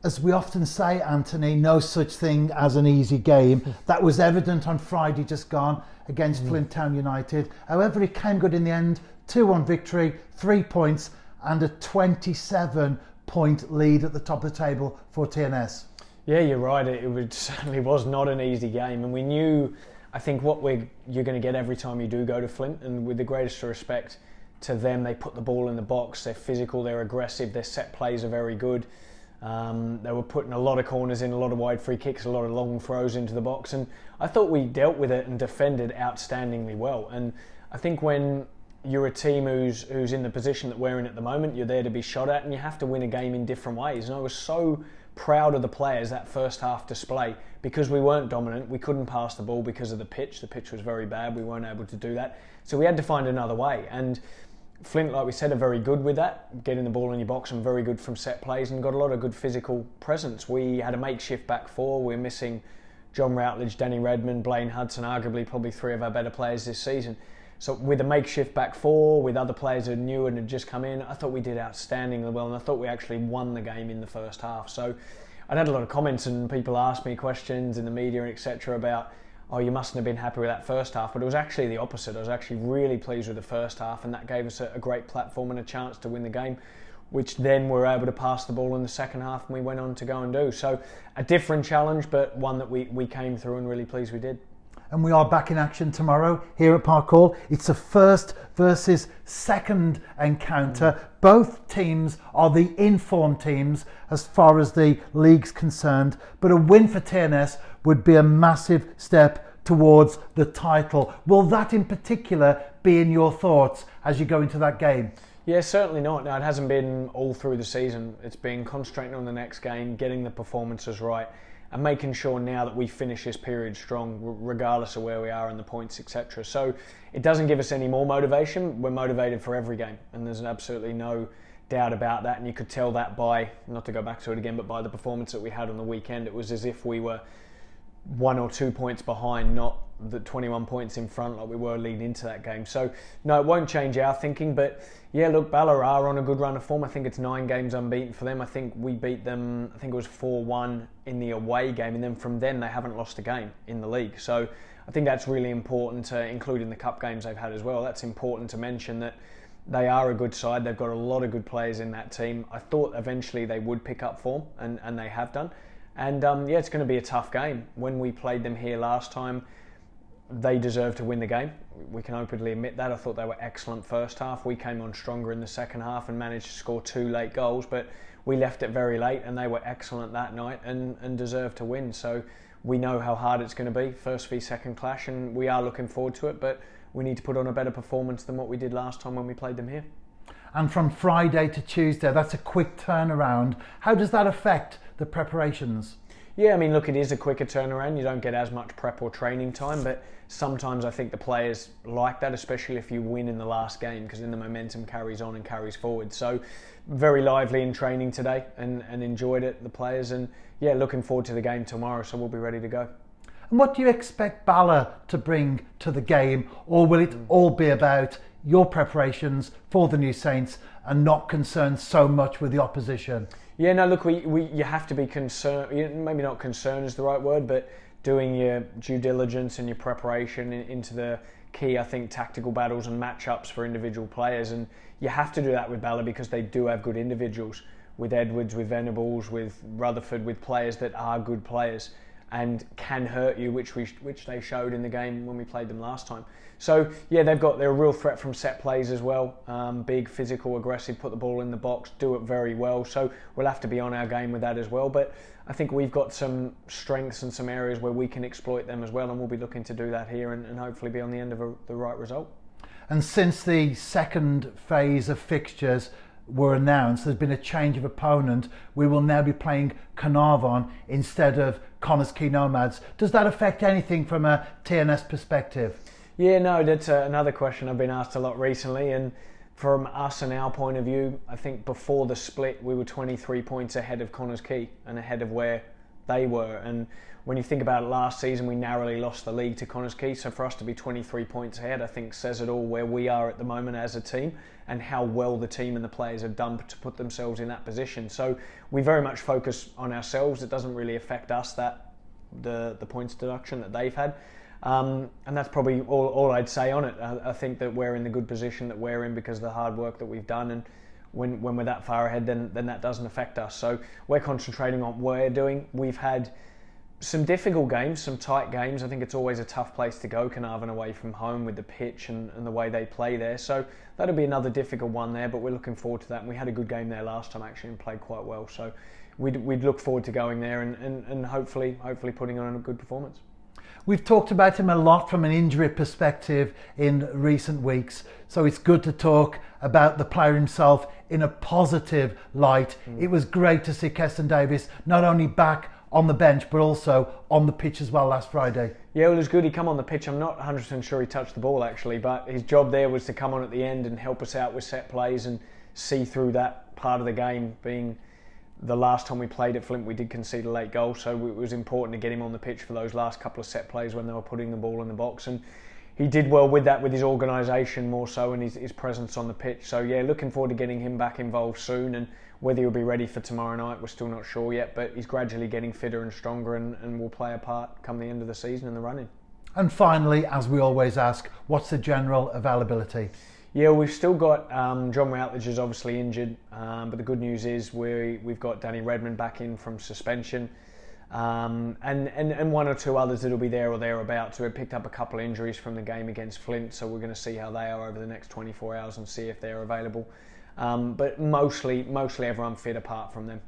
As we often say, Anthony, no such thing as an easy game. That was evident on Friday just gone against Flint Town United. However, it came good in the end. 2-1 victory, 3 points and a 27-point lead at the top of the table for TNS. Yeah, you're right. It certainly was not an easy game. And we knew, I think, what you're going to get every time you do go to Flint. And with the greatest respect to them, they put the ball in the box. They're physical, they're aggressive, their set plays are very good. They were putting a lot of corners in, a lot of wide free kicks, a lot of long throws into the box, and I thought we dealt with it and defended outstandingly well. And I think when you're a team who's in the position that we're in at the moment, you're there to be shot at, and you have to win a game in different ways. And I was so proud of the players, that first half display, because we weren't dominant. We couldn't pass the ball because of the pitch. The pitch was very bad. We weren't able to do that. So we had to find another way. And Flint, like we said, are very good with that, getting the ball in your box, and very good from set plays, and got a lot of good physical presence. We had a makeshift back four. We're missing John Routledge, Danny Redmond, Blaine Hudson, arguably probably three of our better players this season. So with a makeshift back four, with other players who are new and had just come in, I thought we did outstandingly well, and I thought we actually won the game in the first half. So I'd had a lot of comments, and people asked me questions in the media, etc., about, oh, you mustn't have been happy with that first half. But it was actually the opposite. I was actually really pleased with the first half, and that gave us a great platform and a chance to win the game, which then we were able to pass the ball in the second half, and we went on to go and do. So a different challenge, but one that we came through, and really pleased we did. And we are back in action tomorrow here at Park Hall. It's a first versus second encounter. Both teams are the informed teams as far as the league's concerned, but a win for TNS would be a massive step towards the title. Will that in particular be in your thoughts as you go into that game? Yeah, certainly not. No, it hasn't been all through the season. It's been concentrating on the next game, getting the performances right, and making sure now that we finish this period strong, regardless of where we are in the points, etc. So it doesn't give us any more motivation. We're motivated for every game, and there's absolutely no doubt about that. And you could tell that by, not to go back to it again, but by the performance that we had on the weekend. It was as if we were 1 or 2 points behind, not the 21 points in front like we were leading into that game. So no, it won't change our thinking. But yeah, look, Bala are on a good run of form. I think it's 9 games unbeaten for them. I think we beat them, I think it was 4-1 in the away game, and then from then they haven't lost a game in the league. So I think that's really important, including the cup games they've had as well. That's important to mention, that they are a good side. They've got a lot of good players in that team. I thought eventually they would pick up form, and they have done. And yeah, it's going to be a tough game. When we played them here last time, they deserved to win the game. We can openly admit that. I thought they were excellent first half. We came on stronger in the second half and managed to score 2 late goals, but we left it very late, and they were excellent that night and deserved to win. So we know how hard it's going to be, first v second clash, and we are looking forward to it, but we need to put on a better performance than what we did last time when we played them here. And from Friday to Tuesday, that's a quick turnaround. How does that affect the preparations? Yeah, I mean, look, it is a quicker turnaround. You don't get as much prep or training time, but sometimes I think the players like that, especially if you win in the last game, because then the momentum carries on and carries forward. So very lively in training today, and enjoyed it, the players, and yeah, looking forward to the game tomorrow, so we'll be ready to go. And what do you expect Bala to bring to the game, or will it all be about your preparations for the New Saints and not concerned so much with the opposition? Yeah, no, look, you have to be concerned, maybe not concerned is the right word, but doing your due diligence and your preparation into the key, I think, tactical battles and matchups for individual players. And you have to do that with Bala because they do have good individuals, with Edwards, with Venables, with Rutherford, with players that are good players and can hurt you, which they showed in the game when we played them last time. So yeah, they're a real threat from set plays as well. Big, physical, aggressive, put the ball in the box, do it very well. So we'll have to be on our game with that as well. But I think we've got some strengths and some areas where we can exploit them as well, and we'll be looking to do that here and hopefully be on the end of the right result. And since the second phase of fixtures were announced, there's been a change of opponent. We will now be playing Carnarvon instead of Connors Quay Nomads. Does that affect anything from a TNS perspective? Yeah, no, that's another question I've been asked a lot recently, and from us and our point of view, I think before the split we were 23 points ahead of Connors Quay and ahead of where they were. And when you think about it, last season we narrowly lost the league to Connors Quay, so for us to be 23 points ahead, I think says it all where we are at the moment as a team and how well the team and the players have done to put themselves in that position. So we very much focus on ourselves. It doesn't really affect us, that the points deduction that they've had. And that's probably all I'd say on it. I think that we're in the good position that we're in because of the hard work that we've done, and when we're that far ahead, then that doesn't affect us. So we're concentrating on what we're doing. We've had some difficult games, some tight games. I think it's always a tough place to go, Carnarvon away from home with the pitch and the way they play there. So that'll be another difficult one there, but we're looking forward to that. And we had a good game there last time actually and played quite well. So we'd look forward to going there and hopefully putting on a good performance. We've talked about him a lot from an injury perspective in recent weeks, so it's good to talk about the player himself in a positive light. It was great to see Keston Davis not only back on the bench but also on the pitch as well last Friday. Yeah, well, it was good. He come on the pitch. I'm not 100% sure he touched the ball actually, but his job there was to come on at the end and help us out with set plays and see through that part of the game. Being the last time we played at Flint, we did concede a late goal, so it was important to get him on the pitch for those last couple of set plays when they were putting the ball in the box, and he did well with that, with his organisation more so and his presence on the pitch. So yeah, looking forward to getting him back involved soon, and whether he'll be ready for tomorrow night, we're still not sure yet, but he's gradually getting fitter and stronger and will play a part come the end of the season in the run-in. And finally, as we always ask, what's the general availability? Yeah, we've still got John Routledge is obviously injured, but the good news is we've got Danny Redmond back in from suspension, and one or two others that'll be there or thereabouts. So we picked up a couple of injuries from the game against Flint, so we're going to see how they are over the next 24 hours and see if they're available. But mostly everyone fit apart from them.